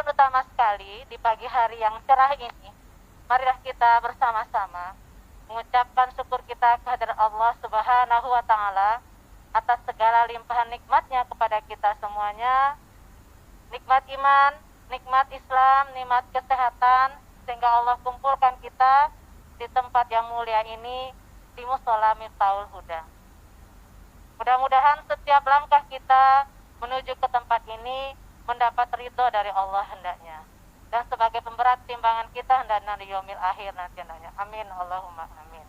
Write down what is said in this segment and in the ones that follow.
dan utama sekali di pagi hari yang cerah ini, marilah kita bersama-sama mengucapkan syukur kita kehadirat Allah Subhanahu wa Ta'ala atas segala limpahan nikmatnya kepada kita semuanya, nikmat iman, nikmat Islam, nikmat kesehatan, sehingga Allah kumpulkan kita di tempat yang mulia ini, di Mushola Miftahul Huda. Mudah-mudahan setiap langkah kita menuju ke tempat ini mendapat ridho dari Allah hendaknya, dan sebagai pemberat timbangan kita hendaknya di yaumil akhir nanti hendaknya. Amin, Allahumma amin.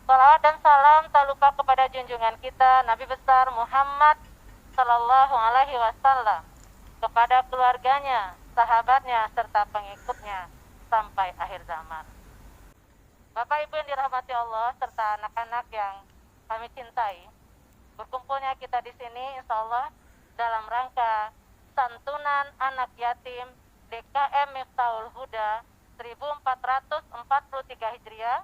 Salawat dan salam tak lupa kepada junjungan kita Nabi besar Muhammad Sallallahu Alaihi Wasallam, kepada keluarganya, sahabatnya, serta pengikutnya sampai akhir zaman. Bapak Ibu yang dirahmati Allah serta anak-anak yang kami cintai, berkumpulnya kita di sini insya Allah dalam rangka santunan anak yatim DKM Miftahul Huda 1443 Hijriah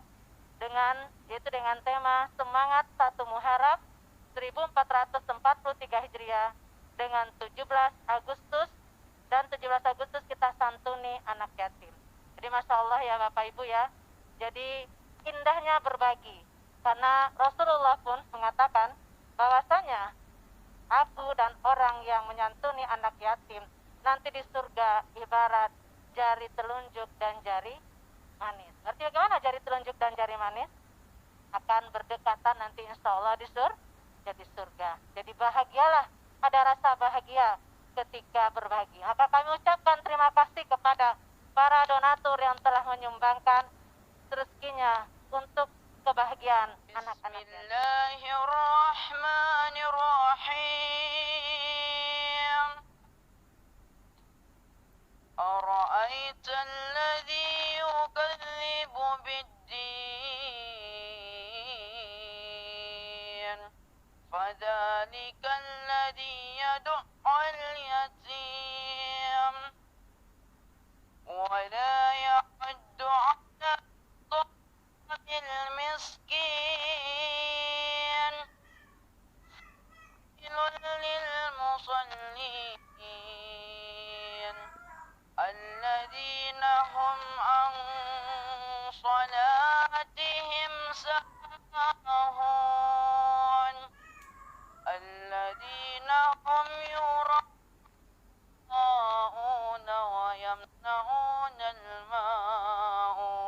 yaitu dengan tema Semangat Satu Muharram 1443 Hijriah dengan 17 Agustus dan 17 Agustus kita santuni anak yatim. Jadi Masya Allah ya Bapak Ibu ya, jadi indahnya berbagi, karena Rasulullah pun mengatakan bahwasanya aku dan orang yang menyantuni anak yatim nanti di surga ibarat jari telunjuk dan jari manis. Ngerti bagaimana jari telunjuk dan jari manis? Akan berdekatan nanti insya Allah di surga. Jadi bahagialah, ada rasa bahagia ketika berbagi. Maka kami ucapkan terima kasih kepada para donatur yang telah menyumbangkan rezekinya untuk kebahagiaan anak-anak. Bismillahirrahmanirrahim. Ara'aita alladhi yukadzibu bid-din, fadhalika alladhi yad'al yatim wa la ya'uddu 'ala المسكين للمصلين الذين هم عن صلاتهم ساهون الذين هم يراءون ويمنعون الماعون.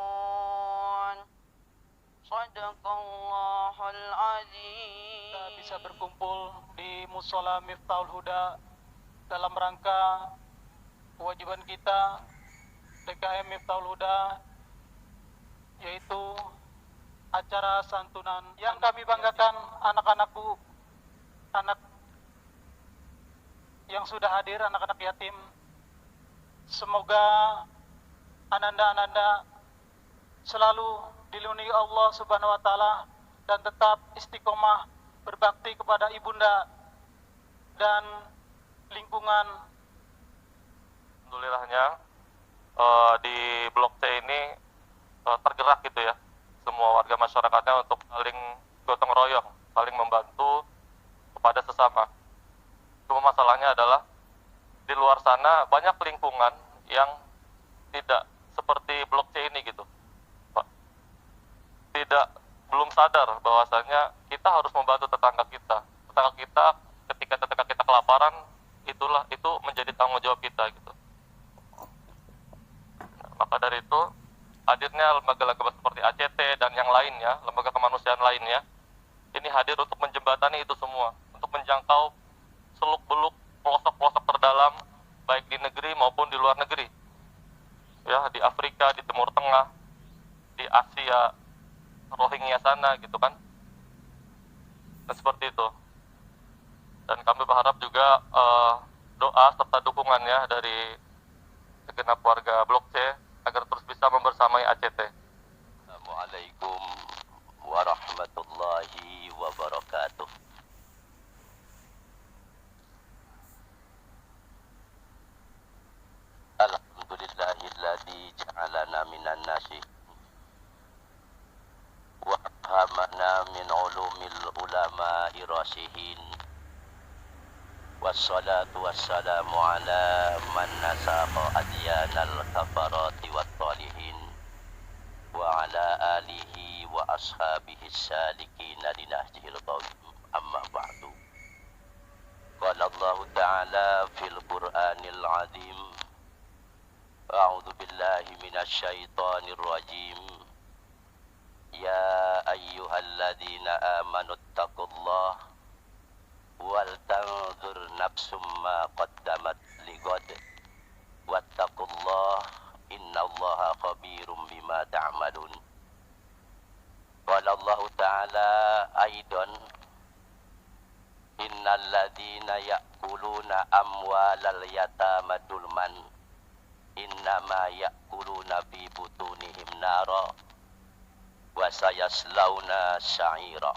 Sadaqallahul azim. Kita bisa berkumpul di Mushola Miftahul Huda dalam rangka kewajiban kita DKM Miftahul Huda, yaitu acara santunan yang kami banggakan anak-anakku, anak yang sudah hadir, anak-anak yatim. Semoga ananda-ananda selalu dilindungi Allah Subhanahu wa Ta'ala dan tetap istiqomah berbakti kepada ibunda dan lingkungan. Alhamdulillahnya di Blok C ini tergerak gitu ya, semua warga masyarakatnya untuk saling gotong royong, saling membantu kepada sesama. Cuma masalahnya adalah di luar sana banyak lingkungan yang tidak seperti Blok C ini gitu, belum sadar bahwasanya kita harus membantu tetangga kita. Tetangga kita ketika kita kelaparan, itu menjadi tanggung jawab kita gitu. Nah, maka dari itu hadirnya lembaga-lembaga seperti ACT dan yang lainnya, lembaga kemanusiaan lainnya, ini hadir untuk menjembatani itu semua, untuk menjangkau seluk-beluk pelosok-pelosok terdalam, baik di negeri maupun di luar negeri. Ya, di Afrika, di Timur Tengah, di Asia, Rohingya sana gitu kan, dan seperti itu. Dan kami berharap juga doa serta dukungannya dari segenap warga Blok C agar terus bisa membersamai ACT. Assalamualaikum warahmatullahi wabarakatuh. Alhamdulillahilladzi ja'alana minan nasi وأفهمنا من علوم العلماء الراشدين Wassalatu wassalamu ala man nasaqa adyanal kafarati wat talihin wa ala alihi wa ashabihi salikina linahjihil qawim amma ba'du. Qala Allah Ta'ala fil Qur'anil Azim, A'udzu billahi minasyaitonir rajim. Ya ayyuhalladzina amanu taqullaha wal tanzur nafsum ma qaddamat lighad wattaqullah innallaha khabirum bima ta'malun. Qala Allah Ta'ala aidan, innal ladzina ya'kuluna amwalal yatama dulman innama ya'kuluna fi butunihim nara wa sayaslawna sa'ira.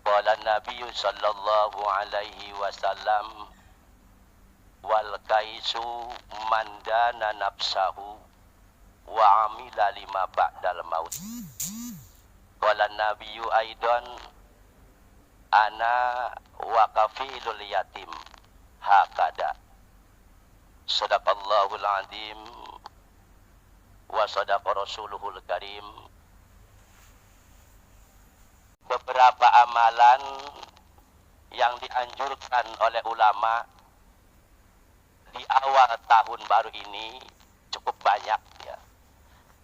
Qala Nabi sallallahu alaihi wasallam, wal kaisu mandana nafsahu wa amila lima ba'dal maut. Qala Nabi aidan, ana wa kafilul yatim hakada. Sadaqallahul azim wa sadaqa rasuluhul karim. Beberapa amalan yang dianjurkan oleh ulama di awal tahun baru ini cukup banyak ya.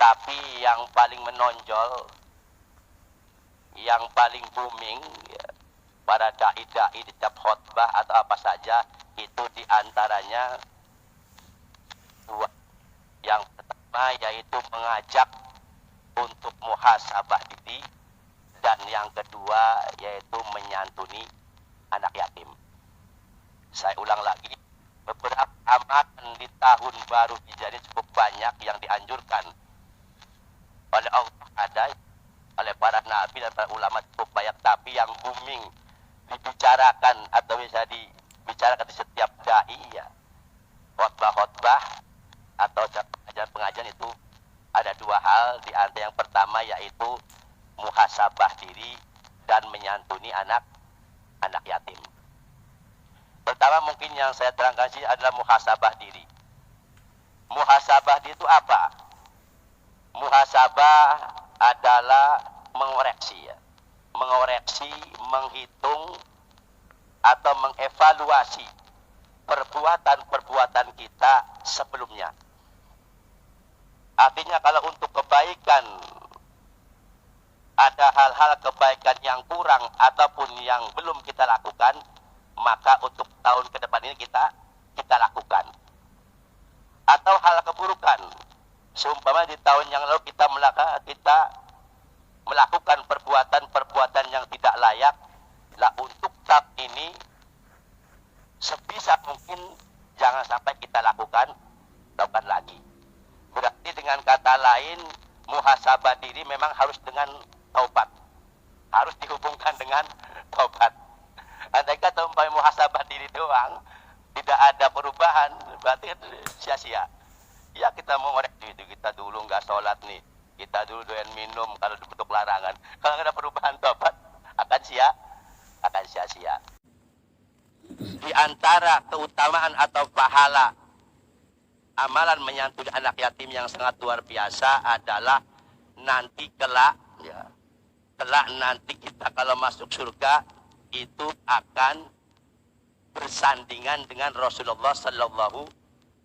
Tapi yang paling menonjol, yang paling booming ya, para dai-dai di tiap khutbah atau apa saja, itu diantaranya dua. Yang pertama yaitu mengajak untuk muhasabah diri, dan yang kedua yaitu menyantuni anak yatim. Saya ulang lagi, beberapa amalan di tahun baru Hijriah cukup banyak yang dianjurkan oleh Allah, ada oleh para nabi dan para ulama cukup banyak, tapi yang booming dibicarakan atau bisa dibicarakan di setiap dai ya, khotbah atau pengajian itu ada dua hal. Di antara yang pertama yaitu muhasabah diri dan menyantuni anak yatim. Pertama mungkin yang saya terangkan sih adalah muhasabah diri. Muhasabah diri itu apa? Muhasabah adalah mengoreksi ya. Mengoreksi, menghitung atau mengevaluasi perbuatan-perbuatan kita sebelumnya. Artinya kalau untuk kebaikan, ada hal-hal kebaikan yang kurang ataupun yang belum kita lakukan, maka untuk tahun ke depan ini kita lakukan. Atau hal keburukan, seumpama di tahun yang lalu kita melakukan perbuatan-perbuatan yang tidak layak, lah untuk tahun ini sebisa mungkin jangan sampai kita lakukan lagi. Berarti dengan kata lain, muhasabah diri memang harus dengan taubat, harus dihubungkan dengan taubat. Andai kata umpamanya muhasabah diri doang, tidak ada perubahan, berarti sia-sia. Ya kita mau ngoreksi itu, kita dulu nggak sholat nih, kita dulu doyan minum kalau bentuk larangan. Kalau nggak ada perubahan taubat, akan sia-sia. Di antara keutamaan atau pahala amalan menyantuni anak yatim yang sangat luar biasa adalah nanti kelak nanti kita kalau masuk surga itu akan bersandingan dengan Rasulullah Sallallahu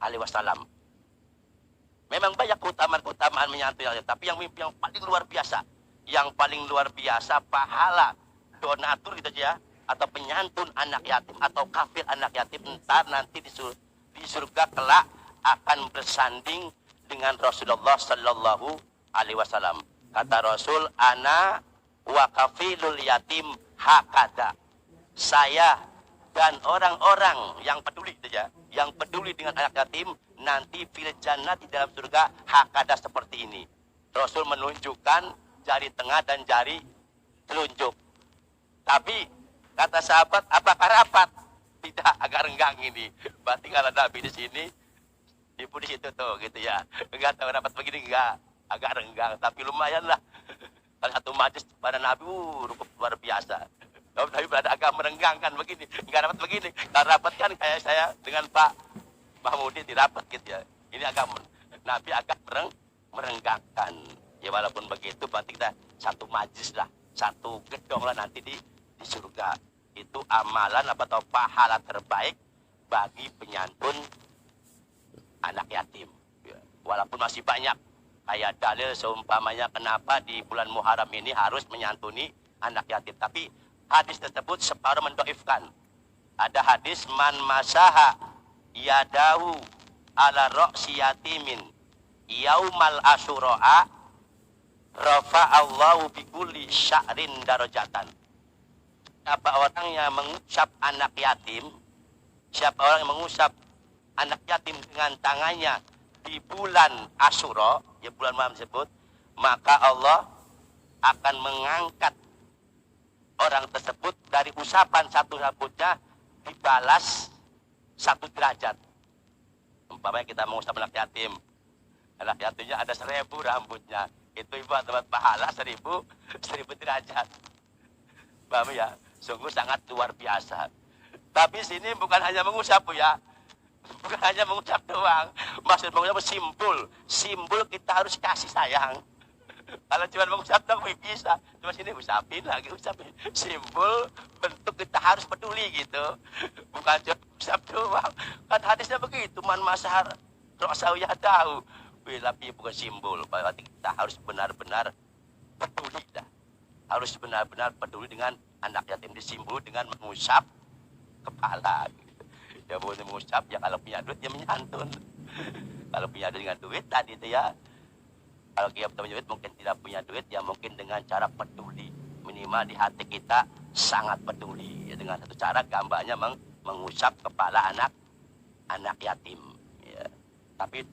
Alaihi Wasallam. Memang banyak keutamaan menyantuni anak yatim, tapi yang paling luar biasa pahala donatur gitu ya, atau penyantun anak yatim atau kafir anak yatim entar nanti di surga kelak akan bersanding dengan Rasulullah Sallallahu Alaihi Wasallam. Kata Rasul, ana wa kafilul yatim hakada. Saya dan orang-orang yang peduli saja, yang peduli dengan anak yatim nanti fil jannah di dalam surga hakada seperti ini. Rasul menunjukkan jari tengah dan jari telunjuk. Tapi kata sahabat, apakah rapat? Tidak, agak renggang ini. Berarti kalau Nabi di sini, ibu di situ tuh gitu ya. Enggak tahu rapat begini enggak, agak renggang, tapi lumayan lah. Kalau satu majlis pada Nabi, luar biasa. Tapi agak merenggangkan begini, nggak dapat begini. Kalau rapat kan kayak saya dengan Pak Mahmudi dirapat gitu ya. Ini agak Nabi agak merenggangkan. Ya walaupun begitu berarti kita satu majlis lah, satu gedung lah nanti di surga. Itu amalan atau pahala terbaik bagi penyantun anak yatim. Ya, walaupun masih banyak kayak dalil seumpamanya kenapa di bulan Muharram ini harus menyantuni anak yatim. Tapi hadis tersebut separuh mendoifkan. Ada hadis man masaha yadahu ala ro'si yatimin yaumal asyura'a rafa'allahu bikulli sya'rin darajatan. Siapa orang yang mengusap anak yatim, siapa orang yang mengusap anak yatim dengan tangannya di bulan Asyura, ya bulan Muharram tersebut, maka Allah akan mengangkat orang tersebut dari usapan satu rambutnya dibalas satu derajat. Umpamanya kita mengusap anak yatimnya ada 1000 rambutnya, itu ibu dapat pahala 1000 derajat. Paham ya? Sungguh sangat luar biasa. Tapi sini bukan hanya mengusap ya, bukan hanya mengusap doang. Maksud mengusap simbol kita harus kasih sayang. Kalau cuma mengusap doang bisa, cuma sini usapin lagi usapin. Simbol bentuk kita harus peduli gitu. Bukan cuma usap doang. Kan hadisnya begitu, man masahar ra'sahu yadahu. Tapi bukan simbol. Berarti kita harus benar-benar peduli dah. Harus benar-benar peduli dengan anak yatim, disimbol dengan mengusap kepala. Ya boleh mengusap, ya kalau punya duit ya menyantun. Kalau punya duit dengan duit tadi itu ya. Kalau kita punya duit mungkin tidak punya duit, ya mungkin dengan cara peduli. Minimal di hati kita sangat peduli. Ya, dengan satu cara gambarnya mengusap kepala anak yatim. Ya. Tapi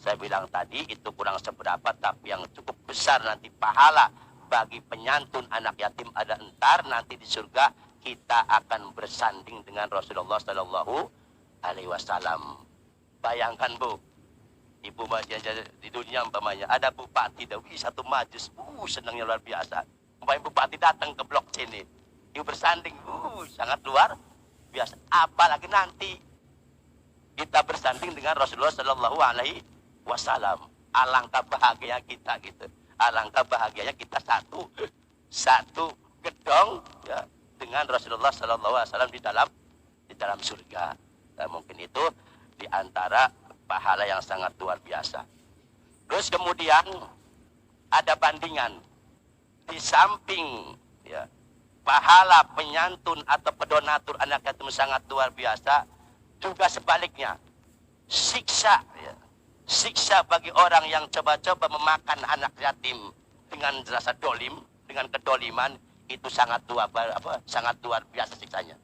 saya bilang tadi itu kurang seberapa, tapi yang cukup besar nanti pahala bagi penyantun anak yatim ada entar nanti di surga kita akan bersanding dengan Rasulullah Sallallahu Alaihi Wasallam. Bayangkan Bu, ibu di dunia umpamanya ada bupati Dawi satu majlis, senangnya luar biasa. Umpamanya bupati datang ke blok sini, ibu bersanding, sangat luar biasa. Apalagi nanti kita bersanding dengan Rasulullah Sallallahu Alaihi Wasallam, alangkah bahagia kita gitu. Alangkah bahagianya kita satu gedong ya, dengan Rasulullah Sallallahu Alaihi Wasallam di dalam surga. Dan mungkin itu diantara pahala yang sangat luar biasa. Terus kemudian ada bandingan di samping ya, pahala penyantun atau pedonatur anak yatim sangat luar biasa, juga sebaliknya siksa ya. Siksa bagi orang yang coba-coba memakan anak yatim dengan rasa dolim, dengan kedoliman, itu sangat luar biasa siksanya.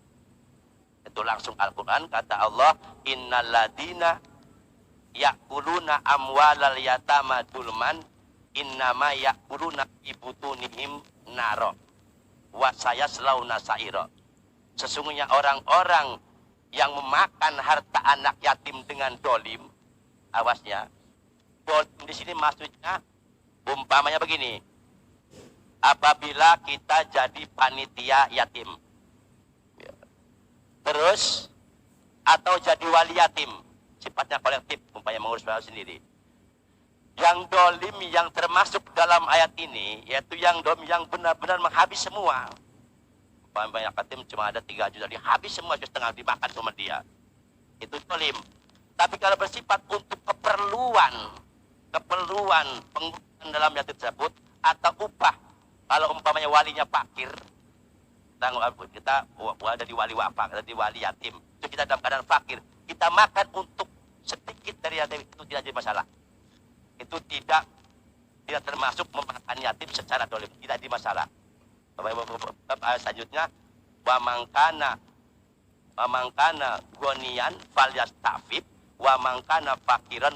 Itu langsung Al-Quran, kata Allah, innalladzina ya'kuluna amwalal yatama dulman innama ya'kuluna ibutunihim naro wa sayaslawna sa'ira. Sesungguhnya orang-orang yang memakan harta anak yatim dengan dolim, awasnya, dolim di sini maksudnya umpamanya begini, apabila kita jadi panitia yatim, terus atau jadi wali yatim, sifatnya kolektif, umpamanya mengurus hal sendiri. Yang dolim yang termasuk dalam ayat ini, yaitu yang dolim yang benar-benar menghabis semua. Umpamanya yatim cuma ada 3 juta, dihabis semua, setengah dimakan sama dia. Itu dolim. Tapi kalau bersifat untuk keperluan penggunaan dalam yatim tersebut atau upah, kalau umpamanya walinya fakir, kita ada di wali wafak, ada di wali yatim, itu kita dalam keadaan fakir, kita makan untuk sedikit dari yatim, itu tidak jadi masalah. Itu tidak termasuk memakan yatim secara dolim, tidak jadi masalah. Selanjutnya, wa mangkana gonian falyastafif wa mangkana fakiran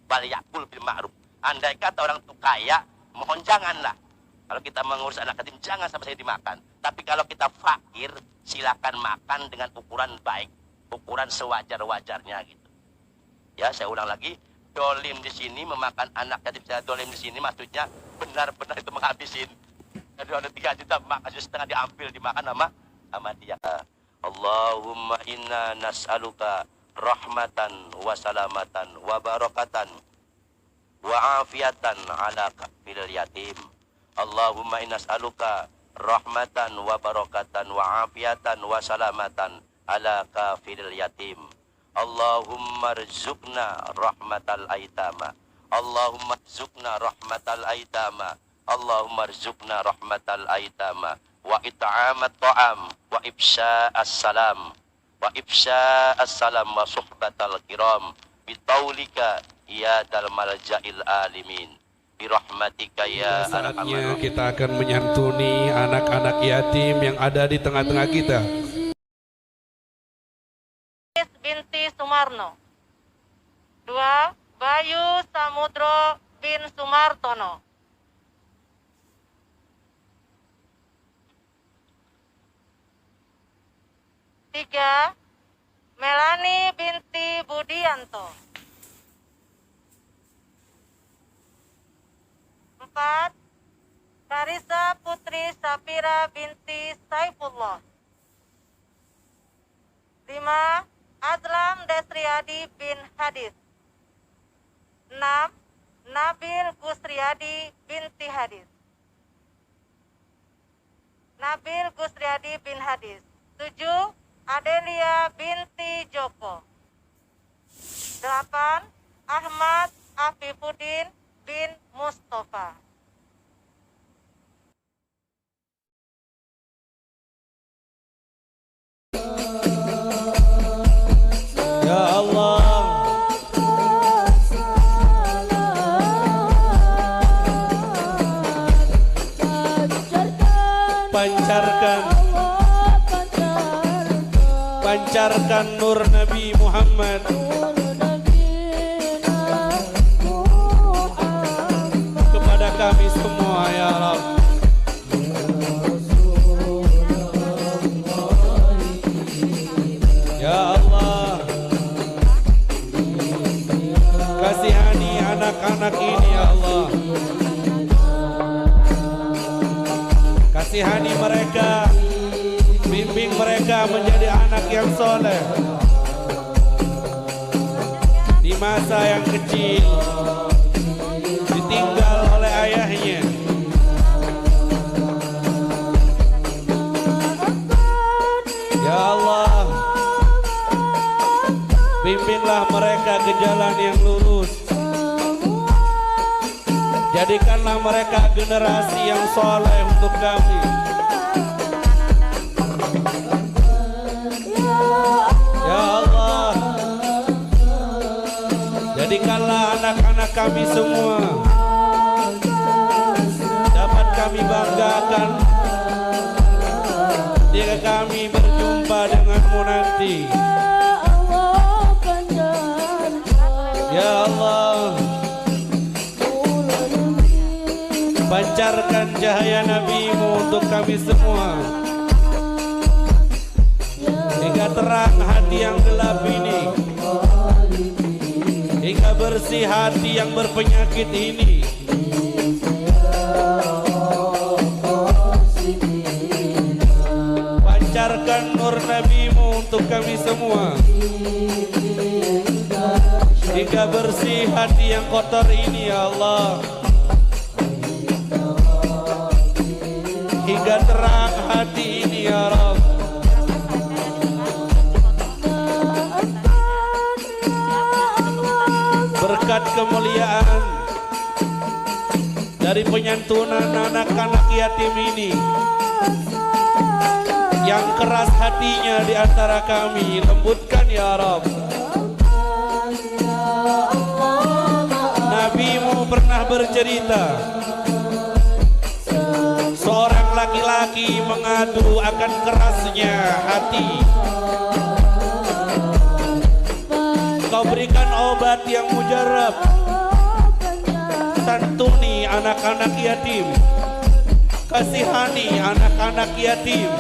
falyakul bil ma'ruf. Andai kata orang itu kaya, mohon janganlah. Kalau kita mengurus anak yatim, jangan sampai saya dimakan. Tapi kalau kita fakir, silakan makan dengan ukuran baik, ukuran sewajar-wajarnya gitu. Ya, saya ulang lagi, dolim di sini memakan anak yatim secara dolim di sini maksudnya benar-benar itu menghabisin. ada 3 juta, mak kasih setengah diambil dimakan sama dia. Allahumma inna nas'aluka rahmatan wa salamatan wa barakatan wa afiatan ala kafil yatim. Allahumma inna nas'aluka rahmatan wa barakatan wa afiatan wa salamatan ala kafil yatim. Allahumma rizukna rahmatal aitama. Allahumma rizukna rahmatal aitama. Allahumma rizukna rahmatal aitama wa it'amat ta'am wa ifsya'as salam wa ifsya'as salam wa suhbatal kiram bitaulika ya dal malja'il alimin birahmatika ya arhamar rahimin. Kita akan menyantuni anak-anak yatim yang ada di tengah-tengah kita. Binti Sumarno. 2. Bayu Samudro bin Sumartono. 3. Melani binti Budianto. 4. Karisa Putri Safira binti Saifullah. 5. Azlam Desriadi bin Hadis. 6. Nabil Gusriadi binti Hadis. Nabil Gusriadi bin Hadis. 7. Adelia binti Joko. 8. Ahmad Afifuddin bin Mustafa. Ya Allah, pancarkan nur Nabi Muhammad kepada kami semua ya Rabb. Ya Allah, kasihani anak-anak ini ya Allah. Kasihani mereka, bimbing mereka menjadi anak yang soleh di masa yang kecil, ditinggal oleh ayahnya. Ya Allah, bimbinglah mereka ke jalan yang lurus. Jadikanlah mereka generasi yang soleh untuk kami. Ya Allah, jadikanlah anak-anak kami semua dapat kami banggakan jika kami berjumpa denganmu nanti. Ya Allah, pancarkan cahaya Nabi-Mu untuk kami semua, hingga terang hati yang gelap ini, hingga bersih hati yang berpenyakit ini. Pancarkan nur Nabi-Mu untuk kami semua, hingga bersih hati yang kotor ini ya Allah, hingga terang hati ini ya Rabb. Berkat kemuliaan dari penyantunan anak-anak yatim ini, yang keras hatinya di antara kami, lembutkan ya Rabb. Nabi-Mu pernah bercerita, seorang laki-laki mengadu akan kerasnya hati. Kau berikan obat yang mujarab, santuni anak-anak yatim, kasihani anak-anak yatim,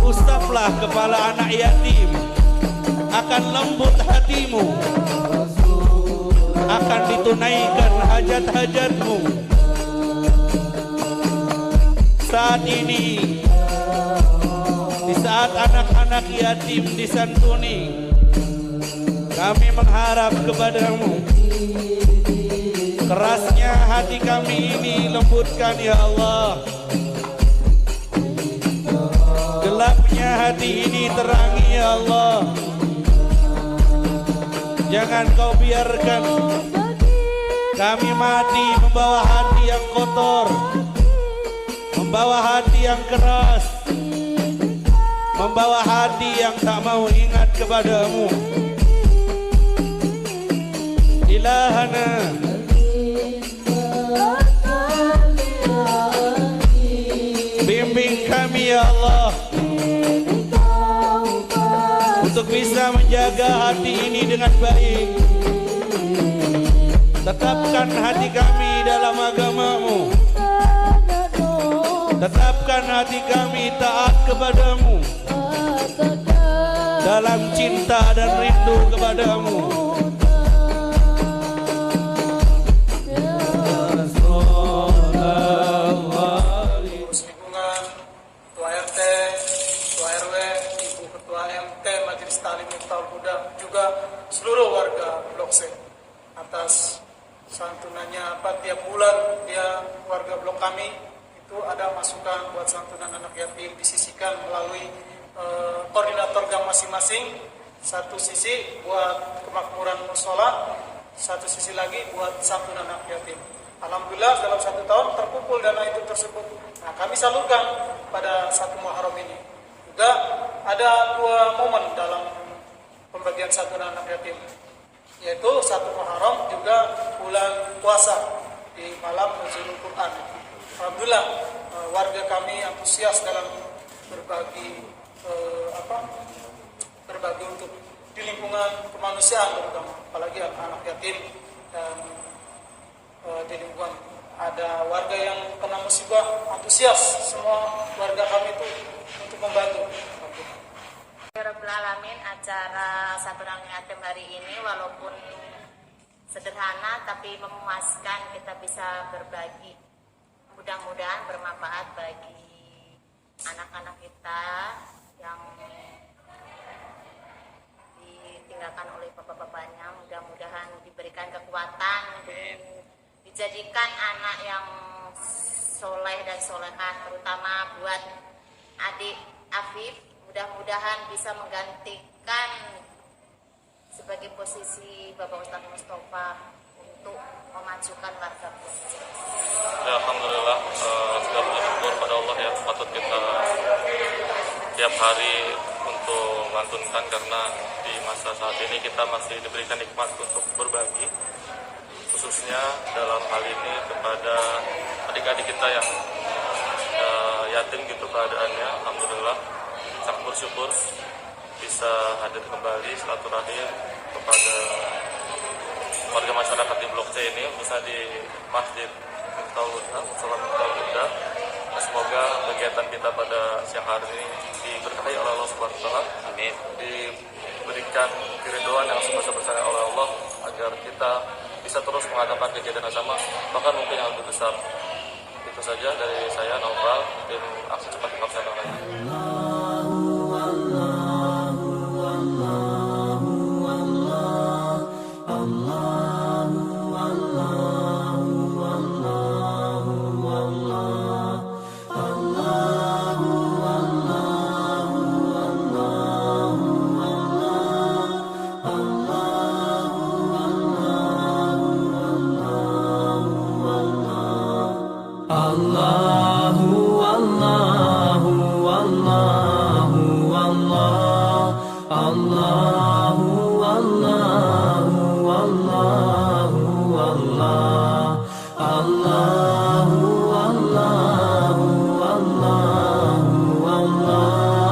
usaplah kepala anak yatim, akan lembut hatimu, akan ditunaikan hajat-hajatmu. saat ini, di saat anak-anak yatim disantuni, kami mengharap kepadamu, kerasnya hati kami ini lembutkan ya Allah, gelapnya hati ini terangi ya Allah. Jangan kau biarkan kami mati membawa hati yang kotor, membawa hati yang keras, membawa hati yang tak mau ingat kepadamu. Ilahana, bimbing kami ya Allah untuk bisa menjaga hati ini dengan baik. Tetapkan hati kami dalam agamamu, tetapkan hati kami taat kepadamu, dalam cinta dan rindu kepadamu. Lingkungan, Ketua RT, Ketua RW, Ibu Ketua MT, Majelis Ta'lim Miftahul Huda, juga seluruh warga Blok C atas santunannya. Tiap bulan dia warga blok kami itu ada masukan buat santunan anak yatim disisihkan melalui koordinator gang masing-masing. Satu sisi buat kemakmuran musola, satu sisi lagi buat santunan anak yatim. Alhamdulillah dalam 1 tahun terkumpul dana itu tersebut. Nah, kami salurkan pada 1 Muharram ini. Juga ada 2 momen dalam pembagian santunan anak yatim, yaitu 1 Muharram juga bulan puasa di malam Nuzulul Quran. Alhamdulillah warga kami antusias dalam berbagi berbagi untuk di lingkungan kemanusiaan terutama, apalagi anak yatim. Dan di lingkungan ada warga yang kena musibah, antusias semua warga kami itu untuk membantu. Rabbil Alamin, acara santunan yatim hari ini walaupun sederhana tapi memuaskan, kita bisa berbagi. Mudah-mudahan bermanfaat bagi anak-anak kita yang ditinggalkan oleh bapak-bapaknya. Mudah-mudahan diberikan kekuatan, dijadikan anak yang soleh dan solehah, terutama buat adik Afif. Mudah-mudahan bisa menggantikan sebagai posisi Bapak Ustadz Mustafa untuk memajukan warga. Ya, alhamdulillah, segala bersyukur pada Allah ya, patut kita tiap hari untuk melantunkan, karena di masa saat ini kita masih diberikan nikmat untuk berbagi, khususnya dalam hal ini kepada adik-adik kita yang yatim gitu keadaannya. Alhamdulillah sangat bersyukur bisa hadir kembali silaturahim kepada warga masyarakat di Blok C ini, khususnya di Masjid Miftahul Huda, Musola Miftahul Huda. Semoga kegiatan kita pada siang hari ini diberkahi oleh Allah Subhanahu wa taala. Amin. Diberikan keridhaan yang sebesar-besarnya oleh Allah agar kita bisa terus mengadakan kegiatan agama, bahkan mungkin yang lebih besar. Itu saja dari saya, Naufal, tim Aksi Cepat Dilaksanakan.